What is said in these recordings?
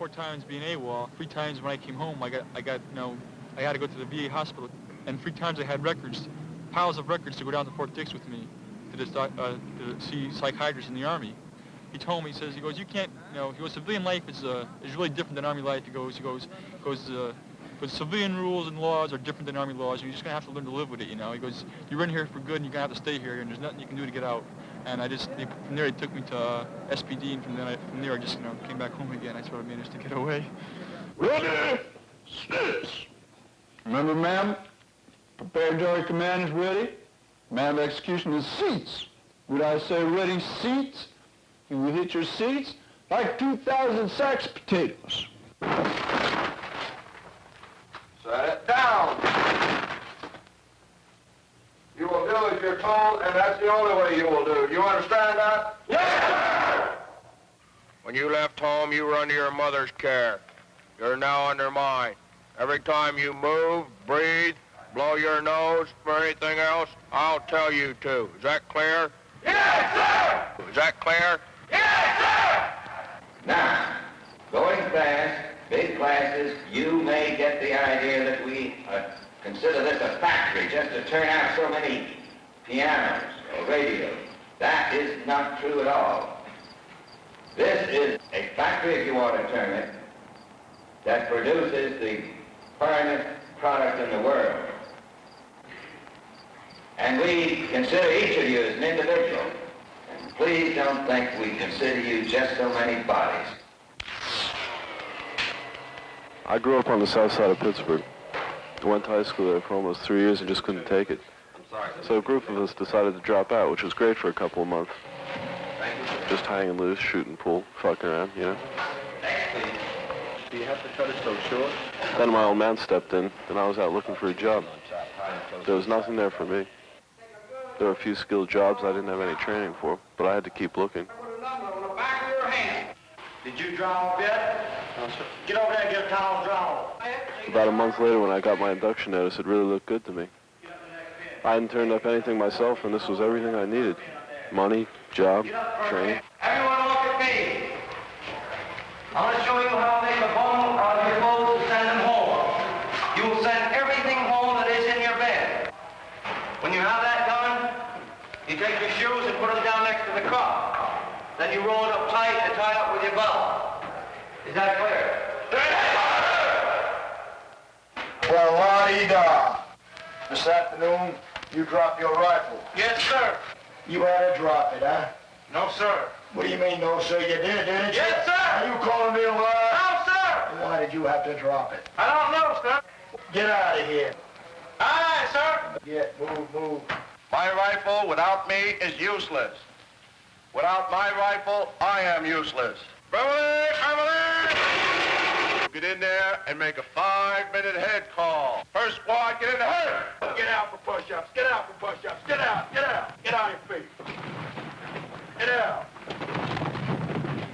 4 times being AWOL. 3 times when I came home, I had to go to the VA hospital, and 3 times I had records, piles of records to go down to Fort Dix with me to see psychiatrists in the Army. He told me, he goes, you can't, civilian life is really different than Army life. He goes, but civilian rules and laws are different than Army laws, and you're just gonna have to learn to live with it, He goes, you're in here for good, and you're gonna have to stay here, and there's nothing you can do to get out. And from there, they took me to SPD, and from there, I just, came back home again. I sort of managed to get away. Ready, six. Remember, ma'am, preparatory command is ready. Command of execution is seats. Would I say ready seats? You will hit your seats like 2,000 sacks of potatoes. Set it down. You will do as you're told, and that's the only way you will do. You understand that? Yes, sir! When you left home, you were under your mother's care. You're now under mine. Every time you move, breathe, blow your nose, or anything else, I'll tell you to. Is that clear? Yes, sir! Is that clear? Yes, sir! Now, going fast, big classes, you may get the idea that we consider this a factory just to turn out so many pianos or radios. That is not true at all. This is a factory, if you want to term it, that produces the finest product in the world. And we consider each of you as an individual. And please don't think we consider you just so many bodies. I grew up on the south side of Pittsburgh. Went to high school there for almost 3 years and just couldn't take it. So a group of us decided to drop out, which was great for a couple of months. Just hanging loose, shooting pool, fucking around, Do you have to cut it so short? Then my old man stepped in, and I was out looking for a job. There was nothing there for me. There were a few skilled jobs I didn't have any training for, but I had to keep looking. Put a number on the back of your hand. Did you draw a bit? No, sir. Get over there and get a towel draw. About a month later, when I got my induction notice, it really looked good to me. I hadn't turned up anything myself, and this was everything I needed. Money, job, training. Everyone look at me. I want to show you how to make a bone out of your clothes and send them home. You will send everything home that is in your bed. When you have that done, you take your shoes and put them down next to the cup. Then you roll it up tight and tie it up with your belt. Is that clear? Well, la-dee-da. This afternoon, you dropped your rifle. Yes, sir. You had to drop it, huh? No, sir. What do you mean, no, sir? You did, didn't you? Yes, sir. Are you calling me a liar? No, sir. Why did you have to drop it? I don't know, sir. Get out of here. Aye, sir. Get, move. My rifle without me is useless. Without my rifle, I am useless. Beverly! Get in there and make a 5-minute head call. First squad, get in the head. Get out for push-ups. Get out for push-ups. Get out. Get on your feet. Get out.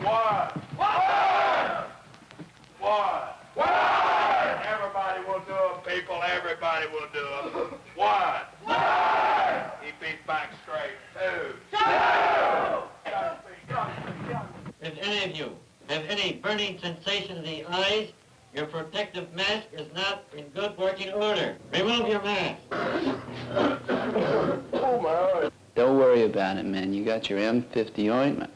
One. Everybody will do them, people. Everybody will do them. One. Keep his back straight. Two. Get on your feet. If any of you have any burning sensation in the eyes, your protective mask is not in good working order. Remove your mask. Oh, my eyes. Don't worry about it, man. You got your M50 ointment,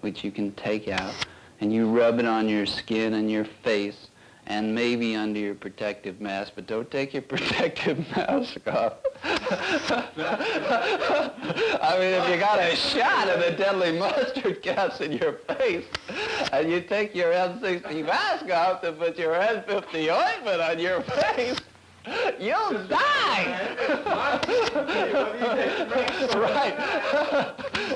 which you can take out, and you rub it on your skin and your face, and maybe under your protective mask, but don't take your protective mask off. I mean, if you got a shot of the deadly mustard gas in your face, and you take your M60 mask off to put your M50 ointment on your face, you'll die! Right.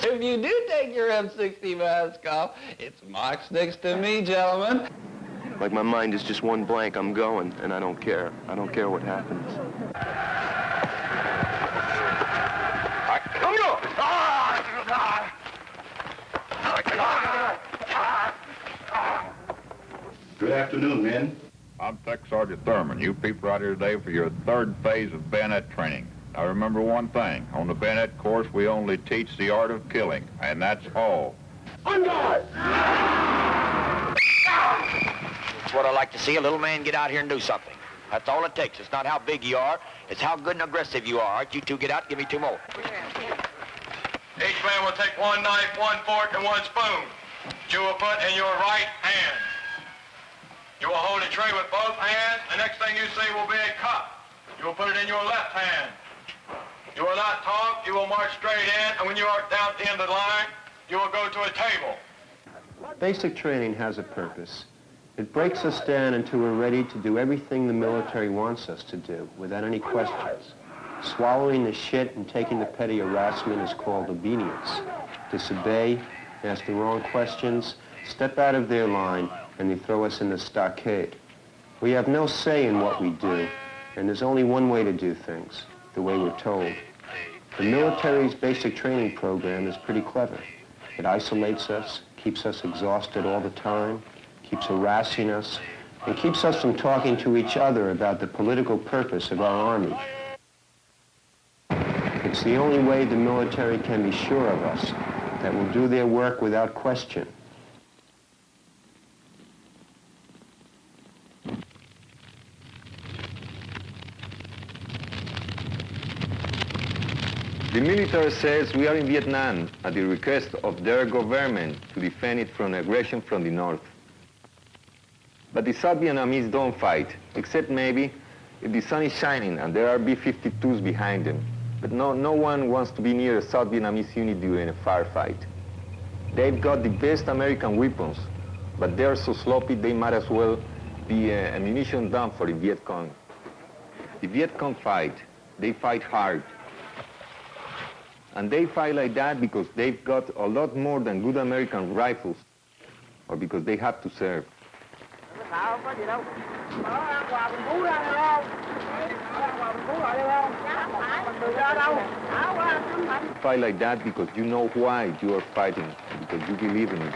If you do take your M60 mask off, it's marks next to me, gentlemen. Like my mind is just one blank, I'm going, and I don't care. I don't care what happens. Good afternoon, men. I'm Tech Sergeant Thurman. You people are out here today for your 3rd phase of bayonet training. Now remember one thing. On the bayonet course, we only teach the art of killing, and that's all. On guard! what I like to see, a little man get out here and do something. That's all it takes. It's not how big you are, it's how good and aggressive you are. All right, you two get out, give me two more. Each man will take one knife, one fork, and one spoon. You will put in your right hand. You will hold a tray with both hands. The next thing you see will be a cup. You will put it in your left hand. You will not talk. You will march straight in, and when you are down at the end of the line, you will go to a table. Basic training has a purpose. It breaks us down until we're ready to do everything the military wants us to do without any questions. Swallowing the shit and taking the petty harassment is called obedience. Disobey, ask the wrong questions, step out of their line, and they throw us in the stockade. We have no say in what we do, and there's only one way to do things, the way we're told. The military's basic training program is pretty clever. It isolates us, keeps us exhausted all the time, keeps harassing us, and keeps us from talking to each other about the political purpose of our army. It's the only way the military can be sure of us, that we'll do their work without question. The military says we are in Vietnam at the request of their government to defend it from aggression from the north. But the South Vietnamese don't fight, except maybe if the sun is shining and there are B-52s behind them. But no one wants to be near a South Vietnamese unit during a firefight. They've got the best American weapons, but they're so sloppy they might as well be ammunition dump for the Viet Cong. The Viet Cong fight. They fight hard. And they fight like that because they've got a lot more than good American rifles, or because they have to serve. Fight like that because you know why you are fighting, because you believe in it.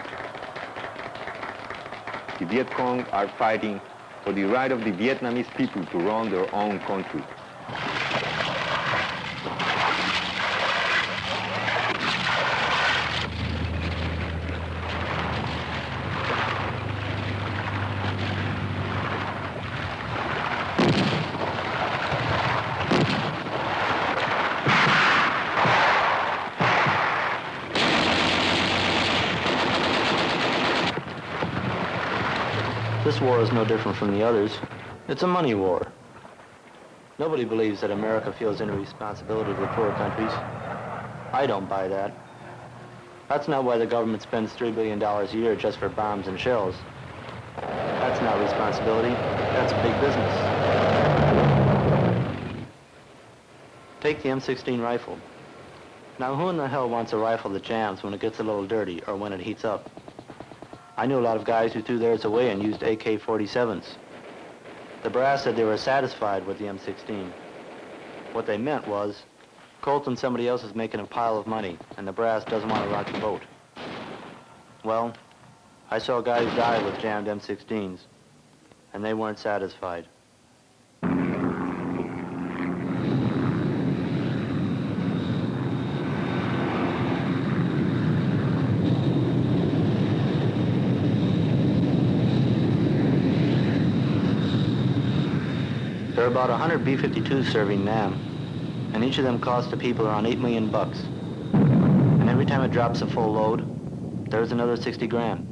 The Viet Cong are fighting for the right of the Vietnamese people to run their own country. This war is no different from the others. It's a money war. Nobody believes that America feels any responsibility to the poor countries. I don't buy that. That's not why the government spends $3 billion a year just for bombs and shells. That's not responsibility. That's big business. Take the M16 rifle. Now, who in the hell wants a rifle that jams when it gets a little dirty or when it heats up? I knew a lot of guys who threw theirs away and used AK-47s. The brass said they were satisfied with the M16. What they meant was, Colt and somebody else is making a pile of money, and the brass doesn't want to rock the boat. Well, I saw guys die with jammed M16s, and they weren't satisfied. There are about 100 B-52s serving Nam, and each of them costs the people around $8 million. And every time it drops a full load, there's another 60 grand.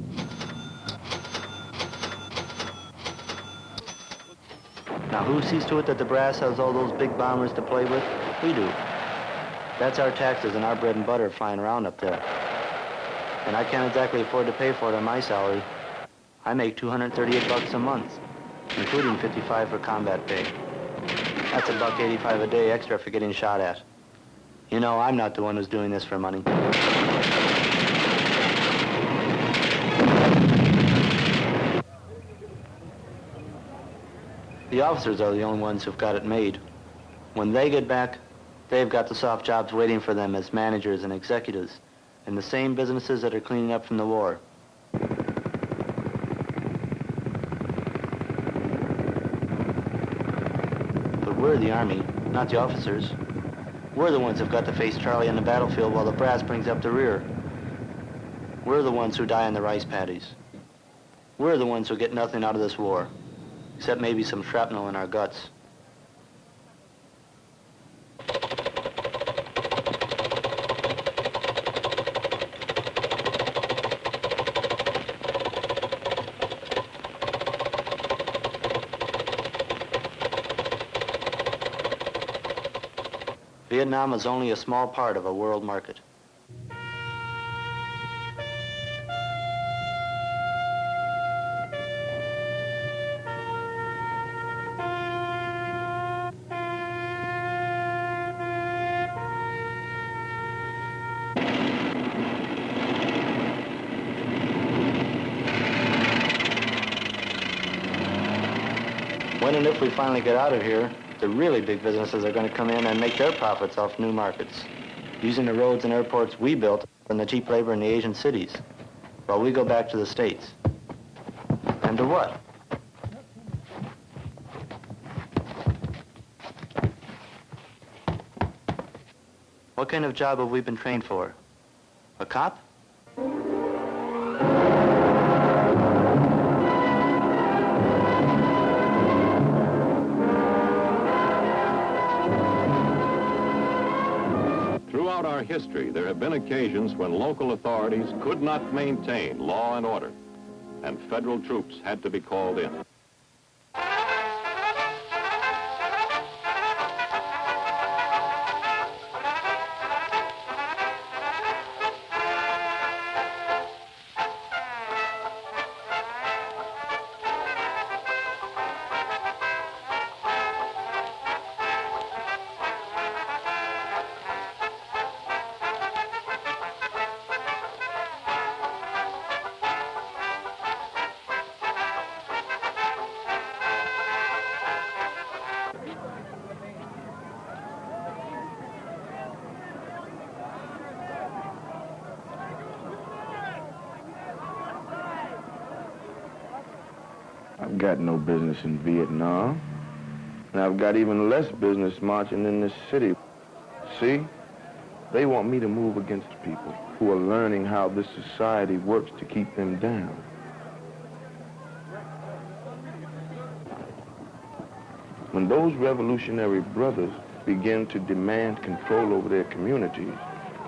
Now, who sees to it that the brass has all those big bombers to play with? We do. That's our taxes and our bread and butter flying around up there. And I can't exactly afford to pay for it on my salary. I make $238 a month, including $55 for combat pay. That's $1.85 a day extra for getting shot at. You know, I'm not the one who's doing this for money. The officers are the only ones who've got it made. When they get back, they've got the soft jobs waiting for them as managers and executives in the same businesses that are cleaning up from the war. We're the Army, not the officers. We're the ones who've got to face Charlie on the battlefield while the brass brings up the rear. We're the ones who die in the rice paddies. We're the ones who get nothing out of this war, except maybe some shrapnel in our guts. Vietnam is only a small part of a world market. When and if we finally get out of here, the really big businesses are going to come in and make their profits off new markets, using the roads and airports we built and the cheap labor in the Asian cities, while we go back to the States. And to what? What kind of job have we been trained for? A cop? Throughout our history, there have been occasions when local authorities could not maintain law and order, and federal troops had to be called in. I've got no business in Vietnam, and I've got even less business marching in this city. See, they want me to move against people who are learning how this society works to keep them down. When those revolutionary brothers begin to demand control over their communities,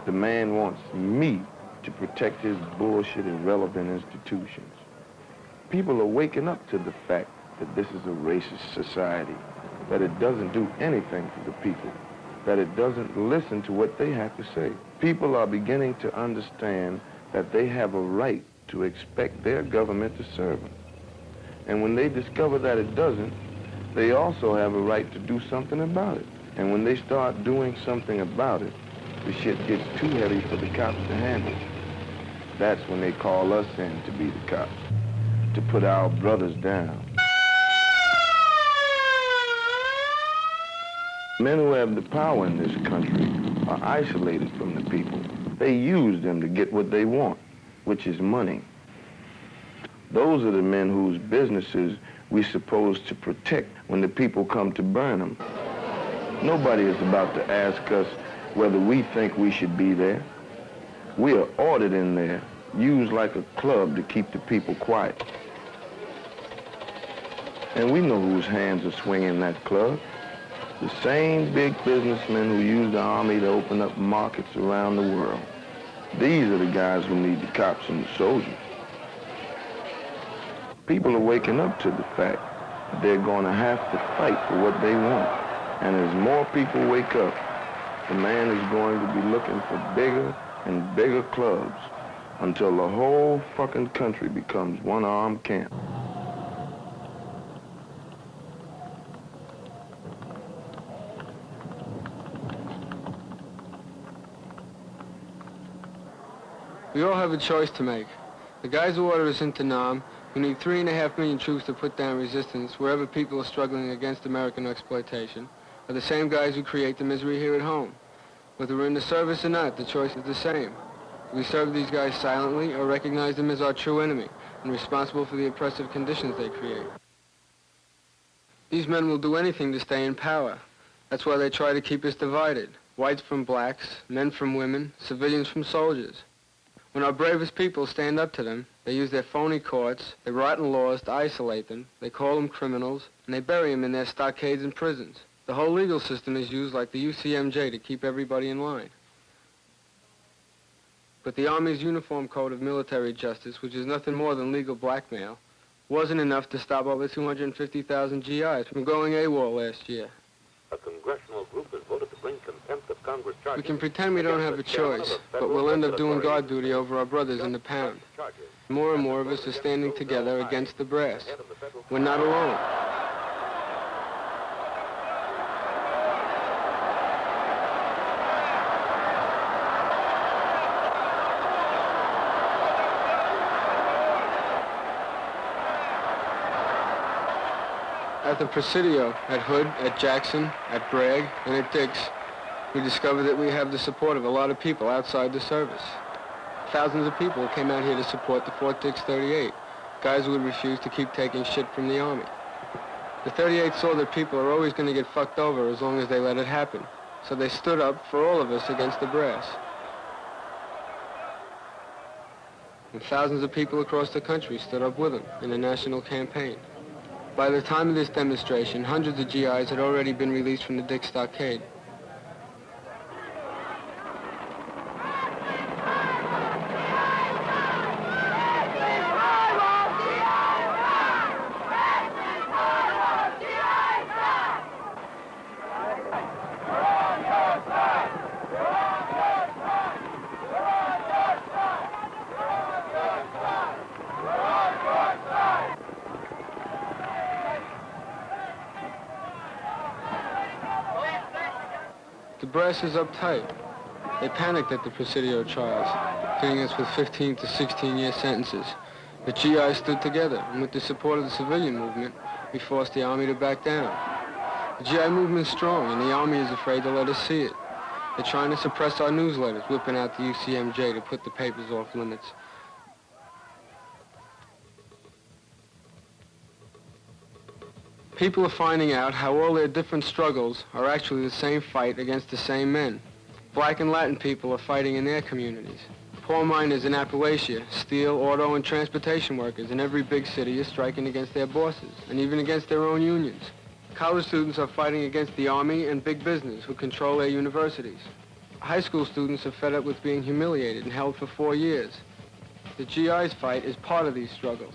the man wants me to protect his bullshit irrelevant institutions. People are waking up to the fact that this is a racist society, that it doesn't do anything for the people, that it doesn't listen to what they have to say. People are beginning to understand that they have a right to expect their government to serve them. And when they discover that it doesn't, they also have a right to do something about it. And when they start doing something about it, the shit gets too heavy for the cops to handle. That's when they call us in to be the cops, to put our brothers down. Men who have the power in this country are isolated from the people. They use them to get what they want, which is money. Those are the men whose businesses we're supposed to protect when the people come to burn them. Nobody is about to ask us whether we think we should be there. We are ordered in there, used like a club to keep the people quiet. And we know whose hands are swinging that club. The same big businessmen who use the army to open up markets around the world. These are the guys who need the cops and the soldiers. People are waking up to the fact that they're going to have to fight for what they want. And as more people wake up, the man is going to be looking for bigger and bigger clubs until the whole fucking country becomes one-armed camp. We all have a choice to make. The guys who order us into Nam, who need 3.5 million troops to put down resistance wherever people are struggling against American exploitation, are the same guys who create the misery here at home. Whether we're in the service or not, the choice is the same. We serve these guys silently or recognize them as our true enemy and responsible for the oppressive conditions they create. These men will do anything to stay in power. That's why they try to keep us divided. Whites from blacks, men from women, civilians from soldiers. When our bravest people stand up to them, they use their phony courts, their rotten laws to isolate them, they call them criminals, and they bury them in their stockades and prisons. The whole legal system is used like the UCMJ to keep everybody in line. But the Army's Uniform Code of Military Justice, which is nothing more than legal blackmail, wasn't enough to stop over 250,000 GIs from going AWOL last year. A congressional group has voted to bring contempt of Congress charges. We can pretend we don't have a choice, but we'll end up doing guard duty over our brothers in the pound. More and more of us are standing together against the brass. We're not alone. At the Presidio, at Hood, at Jackson, at Bragg, and at Dix, we discovered that we have the support of a lot of people outside the service. Thousands of people came out here to support the Fort Dix 38, guys who would refuse to keep taking shit from the Army. The 38 saw that people are always going to get fucked over as long as they let it happen, so they stood up for all of us against the brass. And thousands of people across the country stood up with them in a national campaign. By the time of this demonstration, hundreds of GIs had already been released from the Dix Stockade. The brass is uptight. They panicked at the Presidio trials, hitting us with 15 to 16-year sentences. The GIs stood together, and with the support of the civilian movement, we forced the Army to back down. The GI movement's strong, and the Army is afraid to let us see it. They're trying to suppress our newsletters, whipping out the UCMJ to put the papers off limits. People are finding out how all their different struggles are actually the same fight against the same men. Black and Latin people are fighting in their communities. Poor miners in Appalachia, steel, auto, and transportation workers in every big city are striking against their bosses, and even against their own unions. College students are fighting against the Army and big business who control their universities. High school students are fed up with being humiliated and held for 4 years. The GI's fight is part of these struggles.